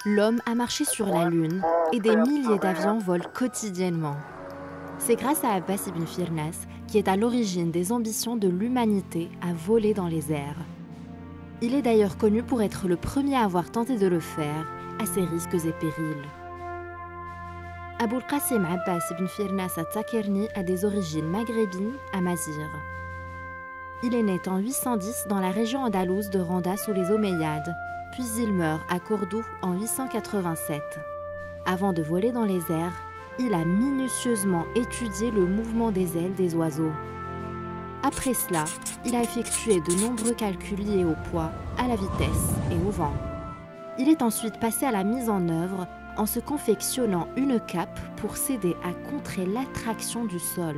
L'homme a marché sur la Lune et des milliers d'avions volent quotidiennement. C'est grâce à Abbas ibn Firnas qui est à l'origine des ambitions de l'humanité à voler dans les airs. Il est d'ailleurs connu pour être le premier à avoir tenté de le faire, à ses risques et périls. Aboul Qasim Abbas ibn Firnas at-Takerni a des origines maghrébines à Mazir. Il est né en 810 dans la région andalouse de Randa sous les Omeyyades, puis il meurt à Cordoue en 887. Avant de voler dans les airs, il a minutieusement étudié le mouvement des ailes des oiseaux. Après cela, il a effectué de nombreux calculs liés au poids, à la vitesse et au vent. Il est ensuite passé à la mise en œuvre en se confectionnant une cape pour s'aider à contrer l'attraction du sol.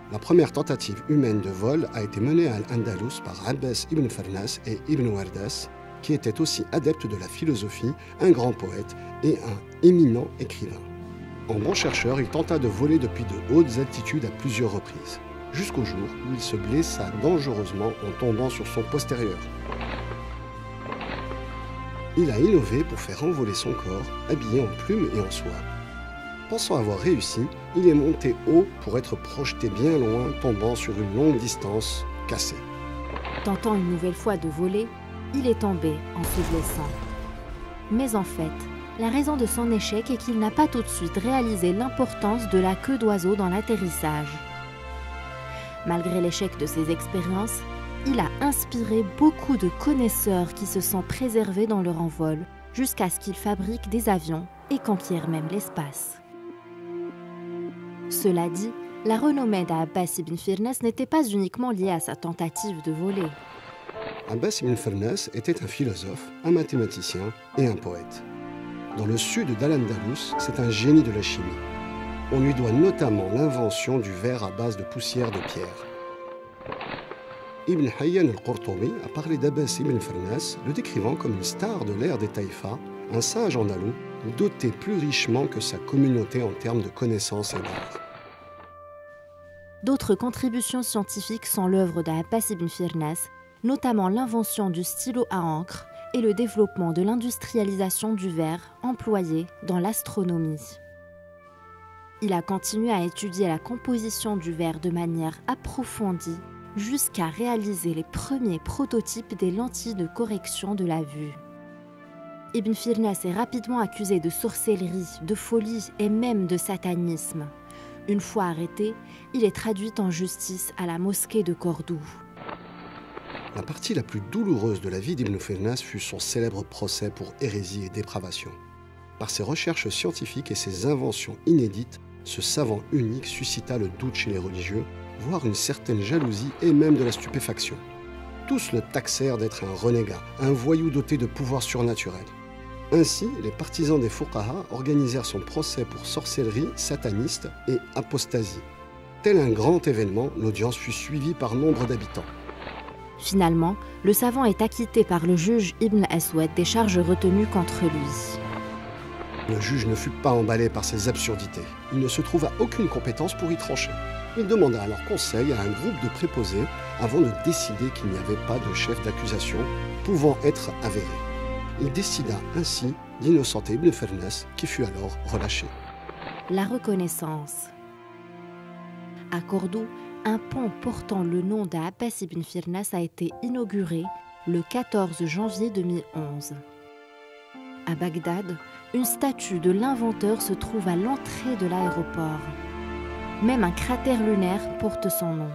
La première tentative humaine de vol a été menée à Al-Andalus par Abbas ibn Firnas et Ibn Wardas, qui étaient aussi adeptes de la philosophie, un grand poète et un éminent écrivain. En bon chercheur, il tenta de voler depuis de hautes altitudes à plusieurs reprises, jusqu'au jour où il se blessa dangereusement en tombant sur son postérieur. Il a innové pour faire envoler son corps, habillé en plumes et en soie. Pensant avoir réussi, il est monté haut pour être projeté bien loin, tombant sur une longue distance, cassé. Tentant une nouvelle fois de voler, il est tombé en se blessant. Mais en fait, la raison de son échec est qu'il n'a pas tout de suite réalisé l'importance de la queue d'oiseau dans l'atterrissage. Malgré l'échec de ses expériences, il a inspiré beaucoup de connaisseurs qui se sont préservés dans leur envol jusqu'à ce qu'ils fabriquent des avions et conquièrent même l'espace. Cela dit, la renommée d'Abbas ibn Firnas n'était pas uniquement liée à sa tentative de voler. Abbas ibn Firnas était un philosophe, un mathématicien et un poète. Dans le sud d'Al-Andalus, c'est un génie de la chimie. On lui doit notamment l'invention du verre à base de poussière de pierre. Ibn Hayyan al-Qurtubi a parlé d'Abbas ibn Firnas, le décrivant comme une star de l'ère des Taïfas, un sage andalou doté plus richement que sa communauté en termes de connaissances et d'art. D'autres contributions scientifiques sont l'œuvre d'Abbas ibn Firnas, notamment l'invention du stylo à encre et le développement de l'industrialisation du verre employé dans l'astronomie. Il a continué à étudier la composition du verre de manière approfondie jusqu'à réaliser les premiers prototypes des lentilles de correction de la vue. Ibn Firnas est rapidement accusé de sorcellerie, de folie et même de satanisme. Une fois arrêté, il est traduit en justice à la mosquée de Cordoue. La partie la plus douloureuse de la vie d'Ibn Firnas fut son célèbre procès pour hérésie et dépravation. Par ses recherches scientifiques et ses inventions inédites, ce savant unique suscita le doute chez les religieux, voire une certaine jalousie et même de la stupéfaction. Tous le taxèrent d'être un renégat, un voyou doté de pouvoirs surnaturels. Ainsi, les partisans des fuqaha organisèrent son procès pour sorcellerie, sataniste et apostasie. Tel un grand événement, l'audience fut suivie par nombre d'habitants. Finalement, le savant est acquitté par le juge Ibn Aswad des charges retenues contre lui. Le juge ne fut pas emballé par ces absurdités. Il ne se trouva aucune compétence pour y trancher. Il demanda alors conseil à un groupe de préposés avant de décider qu'il n'y avait pas de chef d'accusation pouvant être avéré. Il décida ainsi d'innocenter Ibn Firnas, qui fut alors relâché. La reconnaissance. À Cordoue, un pont portant le nom d'Abbas ibn Firnas a été inauguré le 14 janvier 2011. À Bagdad, une statue de l'inventeur se trouve à l'entrée de l'aéroport. Même un cratère lunaire porte son nom.